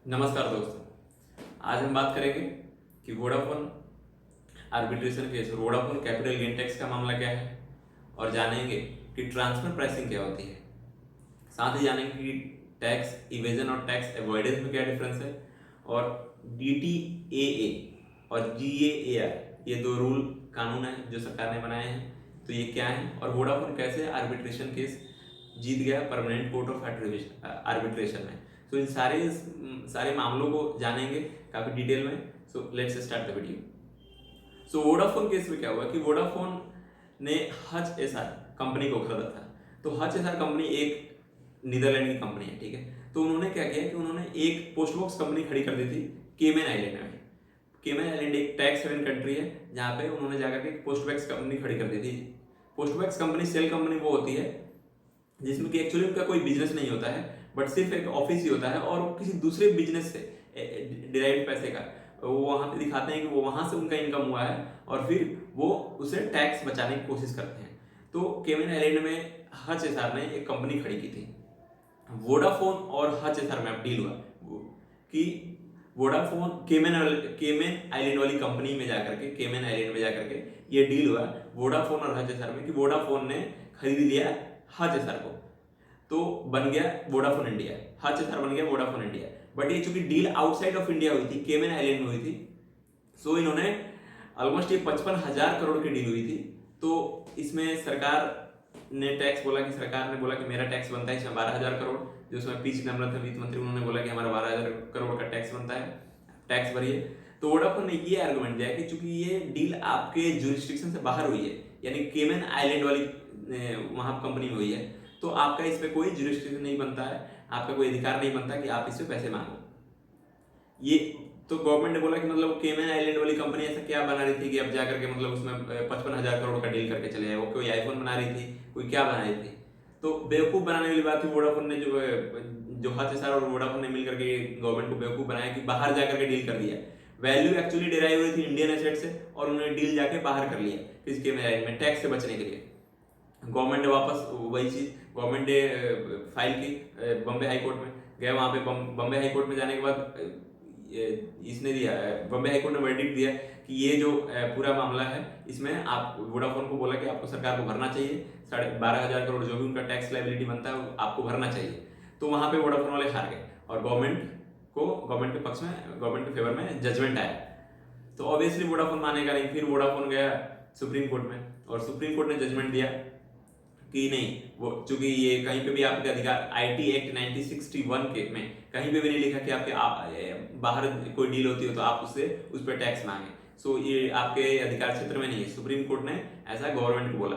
नमस्कार दोस्तों। आज हम बात करेंगे कि वोडाफोन आर्बिट्रेशन केस और वोडाफोन कैपिटल गेन टैक्स का मामला क्या है और जानेंगे कि ट्रांसफर प्राइसिंग क्या होती है। साथ ही जानेंगे कि टैक्स इवेजन और टैक्स अवॉइडेंस में क्या डिफरेंस है और DTAA और GAAR ये दो रूल कानून है जो सरकार ने बनाए हैं, तो ये क्या है और वोडाफोन कैसे आर्बिट्रेशन केस जीत गया परमानेंट कोर्ट ऑफ आर्बिट्रेशन में। तो इन सारे मामलों को जानेंगे काफ़ी डिटेल में। So let's start the video. So Vodafone case में क्या हुआ कि वोडाफोन ने हच एसआर कंपनी को खरीदा था। तो हच एसआर कंपनी एक नीदरलैंड की कंपनी है, ठीक है। तो उन्होंने क्या किया कि उन्होंने एक पोस्ट बॉक्स कंपनी खड़ी कर दी थी केमन आइलैंड में। केमन आइलैंड एक टैक्स हेवन कंट्री है जहाँ पे उन्होंने जाकर के पोस्ट बॉक्स कंपनी खड़ी कर दी थी। Post box company shell company वो होती है जिसमें कि एक्चुअली उनका कोई बिजनेस नहीं होता है, बट सिर्फ एक ऑफिस ही होता है और वो किसी दूसरे बिजनेस से डिराइव पैसे का वो वहाँ पे दिखाते हैं कि वो वहाँ से उनका इनकम हुआ है और फिर वो उसे टैक्स बचाने की कोशिश करते हैं। तो केमन आइलैंड में हच एसआर ने एक कंपनी खड़ी की थी। वोडाफोन और हच एसआर में अब डील हुआ कि वोडाफोन केमन आइलैंड वाली कंपनी में जाकर के केमन आइलैंड में जाकर के ये डील हुआ वोडाफोन और हच एसआर में कि वोडाफोन ने खरीद लिया हच एसआर को, तो बन गया वोडाफोन इंडिया। हच एसआर बन गया वोडाफोन इंडिया। बट ये चूंकि डील आउटसाइड ऑफ इंडिया हुई थी, केमन आइलैंड में हुई थी, सो इन्होंने ऑलमोस्ट ये 55,000 करोड़ की डील हुई थी। तो इसमें सरकार ने टैक्स बोला कि सरकार ने बोला कि मेरा टैक्स बनता है इसमें 12,000 करोड़, जो उसमें पी चिदम्बरम थे वित्त मंत्री, उन्होंने बोला कि हमारा 12,000 करोड़ का टैक्स बनता है, टैक्स भरिए। तो वोडाफोन ने ये आर्गुमेंट दिया कि चूंकि ये डील आपके जुरिस्डिक्शन से बाहर हुई है, यानी केमन आइलैंड वाली वहां कंपनी में हुई है, तो आपका इस पर कोई जुरिस्डिक्शन नहीं बनता है, आपका कोई अधिकार नहीं बनता कि आप इससे पैसे मांगो। ये तो गवर्नमेंट ने बोला कि मतलब केमन आइलैंड वाली कंपनी ऐसा क्या बना रही थी कि अब जाकर के मतलब उसमें 55,000 करोड़ का डील करके चले जाए। वो कोई आईफोन बना रही थी, कोई क्या बना रही थी। तो बेवकूफ बनाने वाली बात थी। वोडाफोन ने जो हच एसआर और वोडाफोन ने मिलकर के गवर्नमेंट को बेवकूफ बनाया कि बाहर जाकर के डील कर दिया। वैल्यू एक्चुअली डिराइव हुई थी इंडियन एसेट से और उन्होंने डील जाके बाहर कर लिया किस केमन आइलैंड में टैक्स से बचने के लिए। गवर्नमेंट ने वापस वही चीज गवर्नमेंट ने फाइल की बॉम्बे हाई कोर्ट में। गया वहां पे बॉम्बे हाई कोर्ट में जाने के बाद इसने दिया, बॉम्बे हाई कोर्ट ने वर्डिक्ट दिया कि ये जो पूरा मामला है इसमें आप वोडाफोन को बोला कि आपको सरकार को भरना चाहिए 12,500 करोड़ जो भी उनका टैक्स लायबिलिटी बनता है आपको भरना चाहिए। तो वहां पे वोडाफोन वाले हार गए और गवर्नमेंट के पक्ष में, गवर्नमेंट के फेवर में जजमेंट आया। तो ऑब्वियसली वोडाफोन मानेगा नहीं। फिर वोडाफोन गया सुप्रीम कोर्ट में और सुप्रीम कोर्ट ने जजमेंट दिया कि नहीं, वो चूंकि ये कहीं पे भी आपके अधिकार IT एक्ट 1961 के में कहीं पे भी नहीं लिखा कि आपके बाहर कोई डील होती हो तो आप उससे उस पर टैक्स मांगे। सो ये आपके अधिकार क्षेत्र में नहीं है। सुप्रीम कोर्ट ने ऐसा गवर्नमेंट को बोला,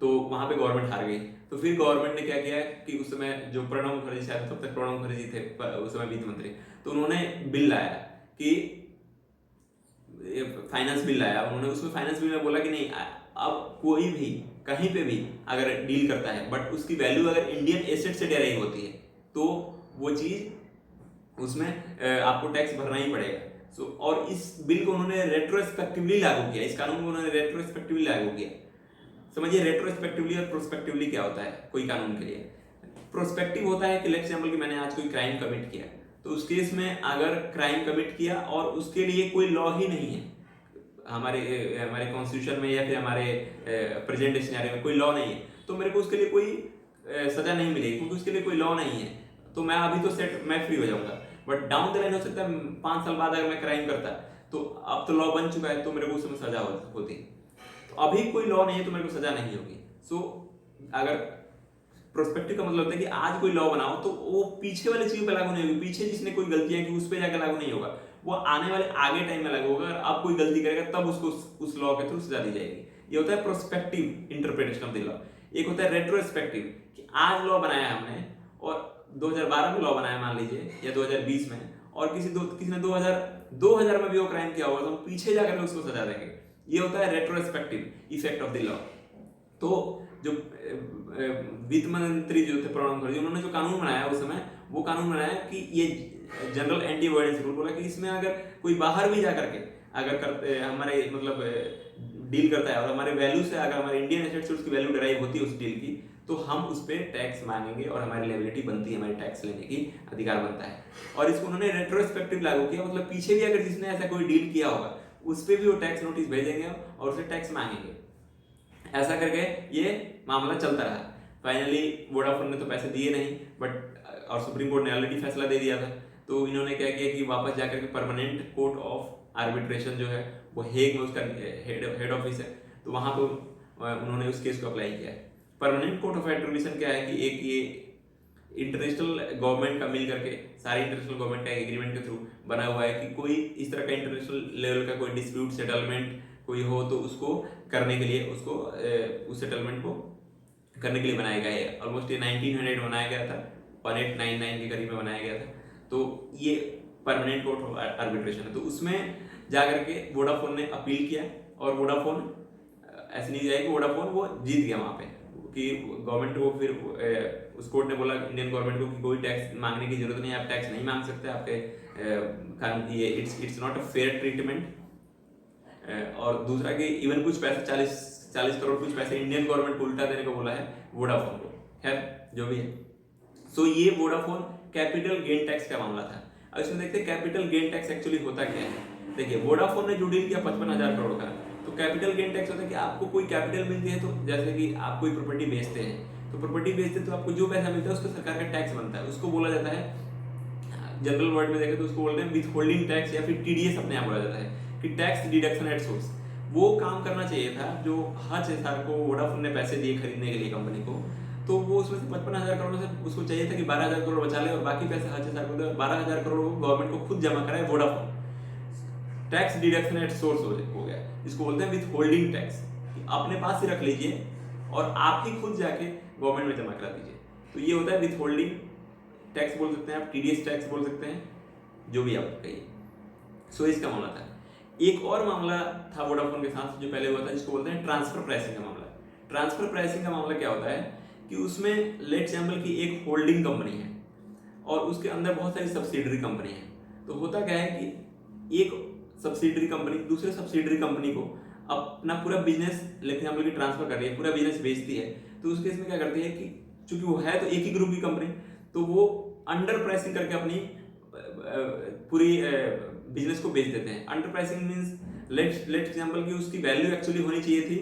तो वहां पे गवर्नमेंट हार गई। तो फिर गवर्नमेंट ने क्या किया कि उस समय जो प्रणब मुखर्जी शायद तब तक प्रणब मुखर्जी थे उस समय वित्त मंत्री, तो उन्होंने बिल लाया कि फाइनेंस बिल लाया उन्होंने। उसमें फाइनेंस बिल में बोला कि नहीं, अब कोई भी कहीं पे भी अगर डील करता है बट उसकी वैल्यू अगर इंडियन एसेट से डेराइव होती है तो वो चीज उसमें आपको टैक्स भरना ही पड़ेगा। सो और इस बिल को उन्होंने रेट्रोस्पेक्टिवली लागू किया, इस कानून को उन्होंने रेट्रोस्पेक्टिवली लागू किया। समझिए रेट्रोस्पेक्टिवली और प्रोस्पेक्टिवली क्या होता है कोई कानून के लिए। प्रोस्पेक्टिव होता है कि लेट्स एग्जांपल कि मैंने आज कोई क्राइम कमिट किया, तो उस केस में अगर क्राइम कमिट किया और उसके लिए कोई लॉ ही नहीं है हमारे हमारे कॉन्स्टिट्यूशन में या फिर हमारे प्रेजेंट सिनेरियो में कोई लॉ नहीं है, तो मेरे को उसके लिए कोई सजा नहीं मिलेगी क्योंकि उसके लिए कोई लॉ नहीं है। तो मैं अभी तो मैं फ्री हो जाऊंगा, बट डाउन द लाइन हो सकता है 5 साल बाद अगर मैं क्राइम करता, तो अब तो लॉ बन चुका है तो मेरे को उसमें सजा होती। तो अभी कोई लॉ नहीं है तो मेरे को सजा नहीं होगी। सो अगर प्रोस्पेक्टिव का मतलब होता है कि आज कोई लॉ बनाओ तो वो पीछे वाले चीजों पे लागू नहीं होगी, पीछे जिसने कोई गलतियां की उस पर जाकर लागू नहीं होगा, वो आने वाले आगे टाइम में लागू होगा। अगर अब कोई गलती करेगा तब उसको उस लॉ के थ्रू सजा दी जाएगी। ये होता है prospective interpretation of the law. एक होता है रेट्रोस्पेक्टिव कि आज लॉ बनाया हमने और 2012 में लॉ बनाया मान लीजिए या 2020 में, और किसी ने 2000 में भी वो क्राइम किया होगा तो हम पीछे जाकर उसको सजा देंगे। ये होता है retrospective effect of the law. तो जो वित्त मंत्री जो थे प्रणब मुखर्जी, उन्होंने जो कानून बनाया उस समय, वो कानून बनाया कि ये जनरल एंटी अवॉइडेंस रूल बोला कि इसमें अगर कोई बाहर भी जाकर के अगर करते हमारे मतलब डील करता है और हमारे वैल्यू से अगर हमारे इंडियन एसेट से उसकी वैल्यू डिराइव होती है उस डील की, तो हम उस पर टैक्स मांगेंगे और हमारी लायबिलिटी बनती है, हमारी टैक्स लेने की अधिकार बनता है। और इसको उन्होंने रेट्रोस्पेक्टिव लागू किया, मतलब पीछे भी अगर जिसने ऐसा कोई डील किया होगा उस पर भी वो टैक्स नोटिस भेजेंगे और उसे टैक्स मांगेंगे। ऐसा करके ये मामला चलता रहा। फाइनली वोडाफोन ने तो पैसे दिए नहीं, बट और सुप्रीम कोर्ट ने ऑलरेडी फैसला दे दिया था, तो इन्होंने क्या किया कि वापस जाकर के परमानेंट कोर्ट ऑफ आर्बिट्रेशन जो है वो हेग में उसका हेड ऑफिस है, तो वहाँ पर उन्होंने उस केस को अप्लाई किया है। परमानेंट कोर्ट ऑफ आर्बिट्रेशन क्या है कि एक ये इंटरनेशनल गवर्नमेंट का मिल करके सारे इंटरनेशनल गवर्नमेंट का एग्रीमेंट के थ्रू बना हुआ है कि कोई इस तरह का इंटरनेशनल लेवल का कोई डिस्प्यूट सेटलमेंट कोई हो तो उसको करने के लिए उसको उस सेटलमेंट को करने के लिए बनाया गया है। ऑलमोस्ट ये 1900 बनाया गया था, 1899 के करीब में बनाया गया था। तो ये परमानेंट कोर्ट ऑफ आर्बिट्रेशन है, तो उसमें जाकर के वोडाफोन ने अपील किया और वोडाफोन ऐसे नहीं जाए कि वोडाफोन वो जीत गया वहाँ पे, कि गवर्नमेंट को फिर उस कोर्ट ने बोला इंडियन गवर्नमेंट को कि कोई टैक्स मांगने की जरूरत नहीं है, आप टैक्स नहीं मांग सकते, आपके कानून ये it's not a fair treatment. और दूसरा कि इवन कुछ पैसे 40 करोड़ कुछ पैसे इंडियन गवर्नमेंट को उल्टा देने को बोला है वोडाफोन को। खैर जो भी है, सो ये वोडाफोन कैपिटल गेन टैक्स का मामला था। अब इसमें देखते हैं कैपिटल गेन टैक्स एक्चुअली होता क्या है। देखिए वोडाफोन ने जो डील किया 55,000 करोड़ का, तो कैपिटल गेन टैक्स होता है कि आपको कोई कैपिटल मिलती है, तो जैसे कि आप कोई प्रॉपर्टी बेचते हैं, तो प्रॉपर्टी बेचते हैं तो आपको जो पैसा मिलता है उसका सरकार का टैक्स बनता है, उसको बोला जाता है, जनरल वर्ड में देखें तो उसको बोलते हैं विथ होल्डिंग टैक्स या फिर टीडीएस अपने आप बोला जाता है कि टैक्स डिडक्शन एट सोर्स। वो काम करना चाहिए था जो हच एसआर को वोडाफोन ने पैसे दिए खरीदने के लिए कंपनी को, तो वो उसमें से 55,000 करोड़ से उसको चाहिए था कि 12,000 करोड़ बचा ले और बाकी पैसे हच एसआर को 12,000 करोड़ गवर्नमेंट को खुद जमा कराए Vodafone. Tax deduction at source हो गया, इसको बोलते हैं विथ होल्डिंग टैक्स, अपने पास ही रख लीजिए और आप ही खुद जाके गवर्नमेंट में जमा करा दीजिए। तो ये होता है विथ होल्डिंग टैक्स बोल सकते हैं आप, टीडीएस टैक्स बोल सकते हैं, जो भी आप कहिए। सो इसका मामला था। एक और मामला था वोडाफोन के साथ जो पहले हुआ था, जिसको बोलते हैं ट्रांसफर प्राइसिंग का मामला। ट्रांसफर प्राइसिंग का मामला क्या होता है कि उसमें लेट एग्जाम्पल की एक होल्डिंग कंपनी है और उसके अंदर बहुत सारी सब्सिडरी कंपनी है। तो होता क्या है कि एक सब्सिडरी कंपनी दूसरे सब्सिडरी कंपनी को अपना पूरा बिजनेस लेट एग्जाम्पल की ट्रांसफर कर रही है, पूरा बिजनेस बेचती है। तो उस केस में क्या करती है कि चूंकि वो है तो एक ही ग्रुप की कंपनी, तो वो अंडर प्राइसिंग करके अपनी पूरी बिजनेस को बेच देते हैं। Under pricing means let example की उसकी वैल्यू एक्चुअली होनी चाहिए थी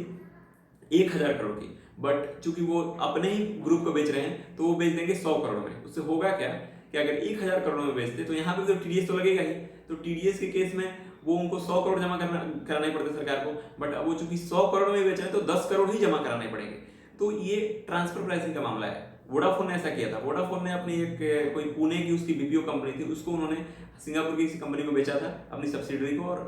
1,000 करोड़ की, बट चूंकि वो अपने ही ग्रुप को बेच रहे हैं तो वो बेच देंगे 100 करोड़ में। उससे होगा क्या कि अगर 1,000 करोड़ में बेचते तो यहाँ पे तो टीडीएस तो लगेगा ही, तो टीडीएस के केस में वो उनको 100 करोड़ जमा कराने पड़ते सरकार को, बट अब वो चूंकि 100 करोड़ में बेच रहे हैं तो 10 करोड़ ही जमा कराने पड़ेंगे। तो ये ट्रांसफर प्राइसिंग का मामला है। वोडाफोन ने ऐसा किया था। वोडाफोन ने अपनी एक कोई पुणे की उसकी बीपीओ कंपनी थी, उसको उन्होंने सिंगापुर की किसी कंपनी को बेचा था अपनी सब्सिडरी को, और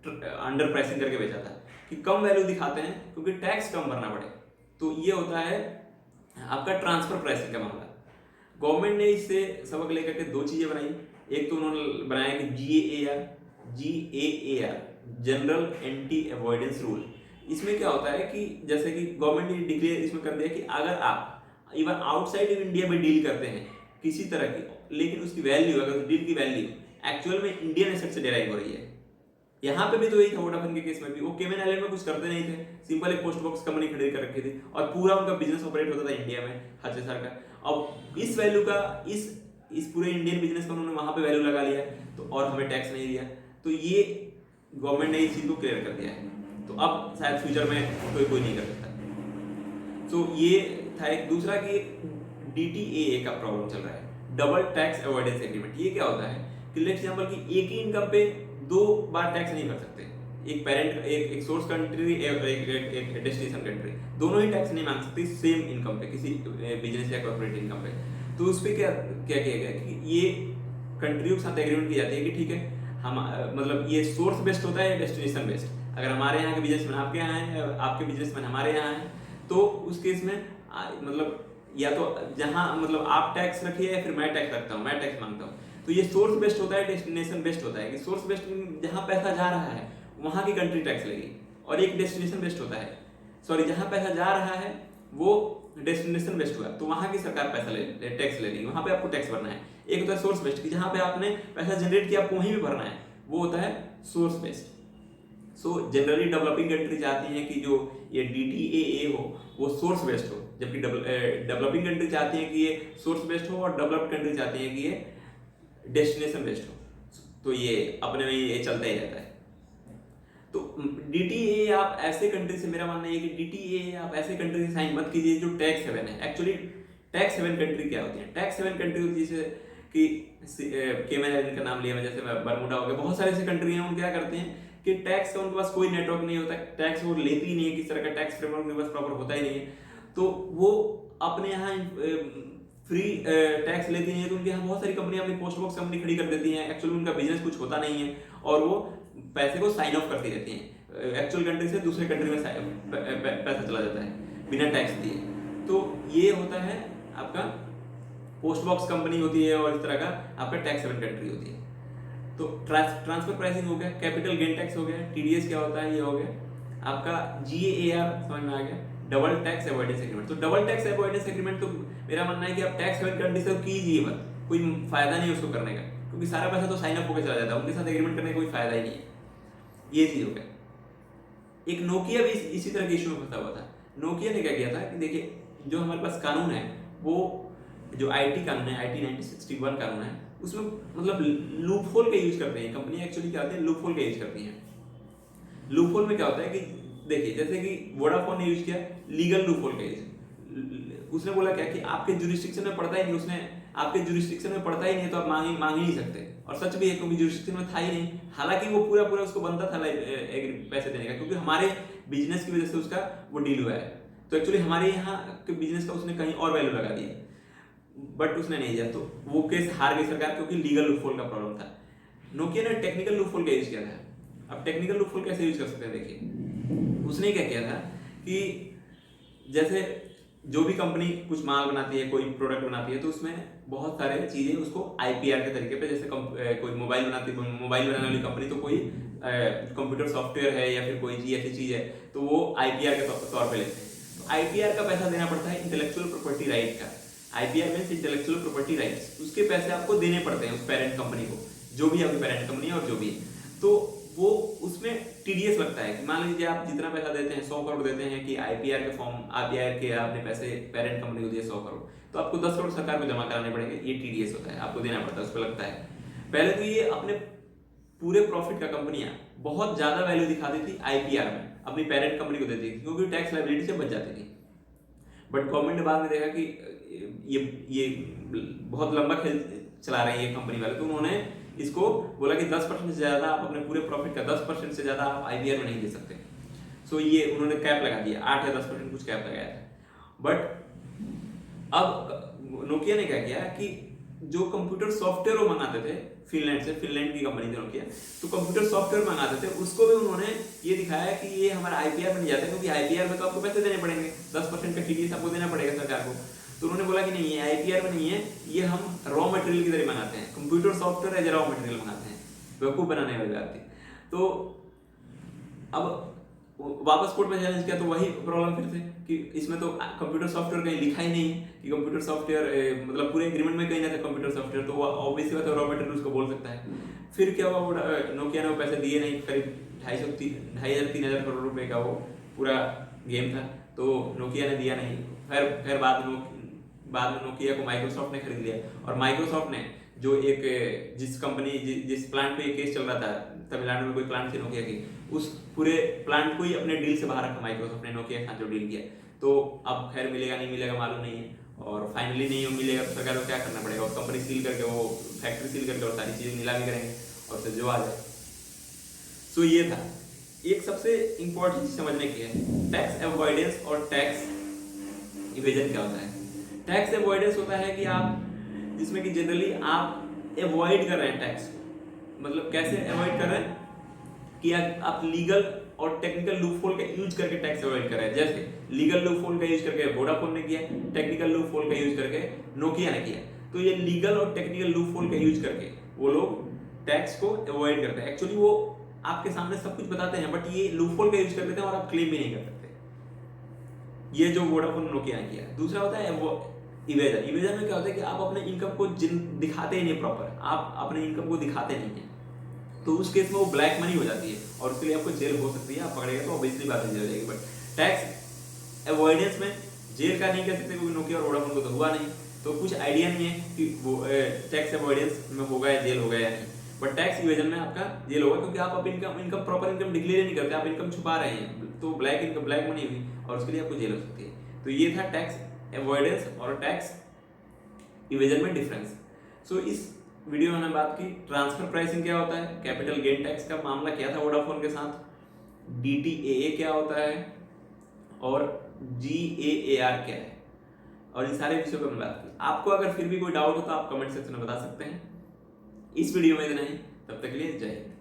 अंडर प्राइसिंग करके बेचा था कि कम वैल्यू दिखाते हैं क्योंकि टैक्स कम भरना पड़े। तो ये होता है आपका ट्रांसफर प्राइसिंग का मामला। गवर्नमेंट ने इससे सबक लेकर के दो चीजें बनाई। एक तो उन्होंने बनाया कि GAAR general anti avoidance rule. इसमें क्या होता है कि जैसे कि गवर्नमेंट ने डिक्लेयर इसमें कर दिया कि अगर आप इवन आउटसाइड इंडिया में डील करते हैं किसी तरह की, लेकिन उसकी वैल्यू अगर डील की वैल्यू एक्चुअल में इंडियन एसेट से डेराइव हो रही है, यहाँ पे भी तो यही था वोडाफोन के केस में भी। वो केमन आइलैंड में कुछ करते नहीं थे, सिंपल एक पोस्ट बॉक्स कंपनी खड़ी कर रखी थी और पूरा उनका बिजनेस ऑपरेट होता था इंडिया में हज एसआर का। अब इस वैल्यू का इस पूरे इंडियन बिजनेस का उन्होंने वहां पे वैल्यू लगा लिया, तो और हमें टैक्स नहीं दिया। तो ये गवर्नमेंट ने इस चीज को क्लियर कर दिया है, तो अब शायद फ्यूचर में कोई नहीं कर सकता। तो ये था एक। दूसरा कि DTAA का प्रॉब्लम चल रहा है, डबल टैक्स अवॉइडेंस एग्रीमेंट। ये क्या होता है कि लेट एग्जांपल की एक ही इनकम पे 2 बार टैक्स नहीं भर सकते। एक पेरेंट एक सोर्स कंट्री एक डेस्टिनेशन कंट्री, दोनों ही टैक्स नहीं मांग सकते सेम इनकम पे, किसी बिजनेस या कॉर्पोरेट इनकम पे। तो उस पर क्या किया गया कि ये कंट्रियों के साथ एग्रीमेंट की जाती है कि ठीक है हम मतलब ये सोर्स बेस्ड होता है डेस्टिनेशन बेस्ड। अगर हमारे यहाँ के बिजनेसमैन आपके यहाँ है, आपके बिजनेसमैन हमारे यहाँ है, तो उस केस में मतलब या तो जहाँ मतलब आप टैक्स रखिए या फिर मैं टैक्स रखता हूँ, मैं टैक्स मांगता हूँ। तो ये सोर्स बेस्ड होता है, डेस्टिनेशन बेस्ड होता है कि सोर्स बेस्ड जहाँ पैसा जा रहा है वहाँ की कंट्री टैक्स लेगी, और एक डेस्टिनेशन बेस्ड होता है, सॉरी जहाँ पैसा जा रहा है वो डेस्टिनेशन बेस्ड हुआ तो वहाँ की सरकार पैसा टैक्स ले लेगी, वहाँ पे आपको टैक्स भरना है। एक होता है सोर्स बेस्ड कि जहाँ पे आपने पैसा जनरेट किया आपको वहीं भी भरना है, वो होता है source based. So generally developing country चाहती हैं कि जो ये DTAA हो वो सोर्स बेस्ड हो, जबकि डेवलपिंग कंट्री चाहती है कि ये सोर्स बेस्ड हो और डेवलप्ड कंट्री चाहती है कि ये डेस्टिनेशन बेस्ड हो। तो ये अपने में ये चलता ही रहता है। तो DTA आप ऐसे कंट्री से, मेरा मानना है कि DTA आप ऐसे कंट्री से साइन मत कीजिए जो टैक्स हेवन है। एक्चुअली टैक्स हेवन कंट्री क्या होती है? टैक्स हेवन कंट्री होती है जैसे कि केमन आइलैंड का नाम लिया मैं, जैसे बरमूडा हो गया, बहुत सारे ऐसे कंट्री हैं। उन क्या करते हैं कि टैक्स का उनके पास कोई नेटवर्क नहीं होता, टैक्स वो लेती ही नहीं है, किस तरह का टैक्स फ्रेमवर्क उनके पास प्रॉपर होता ही नहीं है, तो वो अपने यहाँ फ्री टैक्स लेती नहीं है। तो उनके यहाँ बहुत सारी कंपनियां अपनी पोस्ट बॉक्स कंपनी खड़ी कर देती हैं। एक्चुअली उनका बिजनेस कुछ होता नहीं है और वो पैसे को साइन ऑफ करती रहती हैं। एक्चुअल कंट्री से दूसरे कंट्री में पैसा चला जाता है बिना टैक्स दिए। तो ये होता है आपका पोस्ट बॉक्स कंपनी होती है और इस तरह का आपका टैक्स हेवन कंट्री होती है। तो ट्रांसफर प्राइसिंग हो गया, कैपिटल गेन टैक्स हो गया, TDS क्या होता है ये हो गया, आपका GAAR समझ में आ गया, डबल टैक्स अवॉइडेंस एग्रीमेंट। तो डबल टैक्स अवॉइडेंस एग्रीमेंट तो मेरा मानना है कि आप टैक्स हेवन कंट्री से कीजिए मत, कोई फायदा नहीं है उसको करने का, क्योंकि सारा पैसा तो साइन अप होकर चला जाता है, उनके साथ एग्रीमेंट करने का कोई फायदा ही नहीं है। ये चीज हो गया। एक नोकिया भी इसी तरह के इशू में फंसा हुआ था। नोकिया ने क्या किया था कि देखिए, जो हमारे पास कानून है वो जो IT कानून है, IT 1961 कानून है, उसमें मतलब लूप होल का यूज करते हैं कंपनी। एक्चुअली क्या होते हैं, लूप होल का यूज करती हैं। लूप होल में क्या होता है कि देखिए, जैसे कि वोडाफोन ने यूज किया लीगल लूप होल का यूज। उसने बोला क्या कि आपके जुरिस्डिक्शन में पड़ता ही नहीं, उसने आपके जुरिस्डिक्शन में पड़ता ही नहीं तो आप मांग ही नहीं सकते। और सच भी है, क्योंकि जुरिस्डिक्शन में था ही नहीं। हालांकि वो पूरा उसको बनता था पैसे देने का, क्योंकि हमारे बिजनेस की वजह से उसका वो डील हुआ है। तो एक्चुअली हमारे यहाँ के बिजनेस का उसने कहीं और वैल्यू लगा दिया, बट उसने नहीं दिया, तो वो केस हार गई सरकार, क्योंकि लीगल लूपहोल का प्रॉब्लम था। नोकिया ने टेक्निकल लूपहोल का यूज किया था। अब टेक्निकल लूपहोल कैसे यूज कर सकते हैं, देखिए उसने क्या किया था कि जैसे जो भी कंपनी कुछ माल बनाती है, कोई प्रोडक्ट बनाती है, तो उसमें बहुत सारे चीजें उसको IPR के तरीके पे, जैसे कोई मोबाइल बनाने वाली कंपनी तो कोई कंप्यूटर सॉफ्टवेयर है या फिर कोई ऐसी चीज है, तो वो IPR के तौर पे लेते हैं। तो IPR का पैसा देना पड़ता है, इंटेलेक्चुअल प्रॉपर्टी राइट का। IPR means intellectual property rights, उसके पैसे आपको देने पड़ते हैं उस पेरेंट कंपनी को, जो भी आपकी पेरेंट कंपनी है और जो भी है। तो वो उसमें TDS लगता है कि मान लीजिए आप जितना पैसा देते हैं, 100 करोड़ देते हैं कि IPR के आपने पैसे पेरेंट कंपनी को दिए 100 करोड़, तो आपको 10 करोड़ सरकार को जमा कराने पड़ेंगे। ये TDS होता है, आपको देना पड़ता है, उस पर लगता है। पहले तो ये अपने पूरे प्रॉफिट का कंपनियां बहुत ज्यादा वैल्यू दिखाती थी IPR में, अपनी पेरेंट कंपनी को देती थी, क्योंकि टैक्स लायबिलिटी से बच जाती थी। बट गवर्नमेंट ने बाद में देखा कि ये बहुत लंबा खेल चला रहे हैं ये कंपनी वाले, तो उन्होंने इसको बोला कि 10% से ज्यादा आप अपने पूरे प्रॉफिट का 10% से ज्यादा आप IPR में नहीं दे सकते। सो ये उन्होंने कैप लगा दिया, 8 या 10% कुछ कैप लगाया था। बट अब नोकिया ने क्या किया कि जो कंप्यूटर सॉफ्टवेयर वो मंगाते थे फिनलैंड से, फिनलैंड की कंपनी थी नोकिया, तो कंप्यूटर सॉफ्टवेयर मंगाते थे, उसको भी उन्होंने ये दिखाया कि ये हमारा IPR में नहीं जाता, क्योंकि IPR में तो आपको पैसे देने पड़ेंगे, 10% का TDS आपको देना पड़ेगा सरकार को। तो उन्होंने बोला कि नहीं, ये IPR में नहीं है, ये हम रॉ मटेरियल की तरह मंगाते हैं, computer software as raw material मंगाते हैं, बेवकूफ बनाने वाली बात थी। तो अब वापस कोर्ट में चैलेंज किया, तो वही प्रॉब्लम फिर से कि इसमें तो कंप्यूटर सॉफ्टवेयर कहीं लिखा ही नहीं है कि कंप्यूटर सॉफ्टवेयर, मतलब पूरे एग्रीमेंट में कहीं ना था कंप्यूटर सॉफ्टवेयर, तो वो ऑब्वियसली बात है रॉ मटेरियल उसको बोल सकता है। फिर क्या हुआ, नोकिया ने वो पैसे दिए नहीं, करीब 2,500-3,000 करोड़ रुपए का वो पूरा गेम था, तो नोकिया ने दिया नहीं। फिर बाद में नोकिया को माइक्रोसॉफ्ट ने खरीद लिया, और माइक्रोसॉफ्ट ने जो एक जिस प्लांट पे ये केस चल रहा था, तमिलनाडु में कोई प्लांट थी नोकिया की, उस पूरे प्लांट को ही अपने डील से बाहर रखा माइक्रोसॉफ्ट ने, नोकिया के साथ जो डील किया। तो अब खैर मिलेगा नहीं मिलेगा मालूम नहीं है, और फाइनली नहीं मिलेगा तो सरकार को क्या करना पड़ेगा, उस कंपनी सील करके, वो फैक्ट्री सील करके और सारी चीजें नीलामी करेंगे और फिर जो आ जाए। सो ये था एक सबसे इंपॉर्टेंट चीज समझने की है, टैक्स अवॉइडेंस और टैक्स इवेजन क्या होता है। टैक्स अवॉइडेंस होता है कि आप जिसमें कि जनरली आप अवॉइड कर रहे हैं टैक्स, मतलब कैसे अवॉइड कर रहे हैं कि आप लीगल और टेक्निकल लूपहोल का यूज करके टैक्स अवॉइड कर रहे हैं। जैसे लीगल लूपहोल का यूज करके वोडाफोन ने किया, टेक्निकल लूपहोल का यूज करके नोकिया ने किया। तो ये लीगल और टेक्निकल लूपहोल का यूज करके वो लोग टैक्स को अवॉइड करते हैं। एक्चुअली वो आपके सामने सब कुछ बताते हैं, बट ये लूपहोल का यूज कर देते हैं और आप क्लेम भी नहीं कर सकते। ये जो वोडाफोन नोकिया ने किया। दूसरा होता है वो इवेजन। इवेजन में क्या होता है कि आप अपने इनकम को दिखाते ही नहीं प्रॉपर, आप अपने इनकम को दिखाते नहीं है, तो उस केस में वो ब्लैक मनी हो जाती है और उसके लिए आपको जेल हो सकती है, आप पकड़ेगा तो ऑब्वियसली बात जेल हो जाएगी। बट टैक्स अवॉइडेंस में जेल का नहीं कह सकते क्योंकि नोकिया और वोडाफोन को तो हुआ नहीं, तो कुछ आइडिया नहीं है कि वो टैक्स अवॉइडेंस में होगा या जेल होगा या नहीं। बट टैक्स इवेजन में आपका जेल होगा, क्योंकि आप अब इनकम प्रॉपर इनकम डिक्लेयर नहीं करते, आप इनकम छुपा रहे हैं, तो ब्लैक इनकम, ब्लैक मनी हुई और उसके लिए आपको जेल हो सकती है। तो ये था टैक्स अवॉइडेंस और टैक्स इवेजन में डिफरेंस। सो इस वीडियो में हमने बात की ट्रांसफर प्राइसिंग क्या होता है, कैपिटल गेन टैक्स का मामला क्या था वोडाफोन के साथ, DTAA क्या होता है और GAAR क्या है, और इन सारे विषयों पर हमने बात की। आपको अगर फिर भी कोई डाउट हो तो आप कमेंट सेक्शन में बता सकते हैं। इस वीडियो में इतना ही, तब तक के लिए जय हिंद।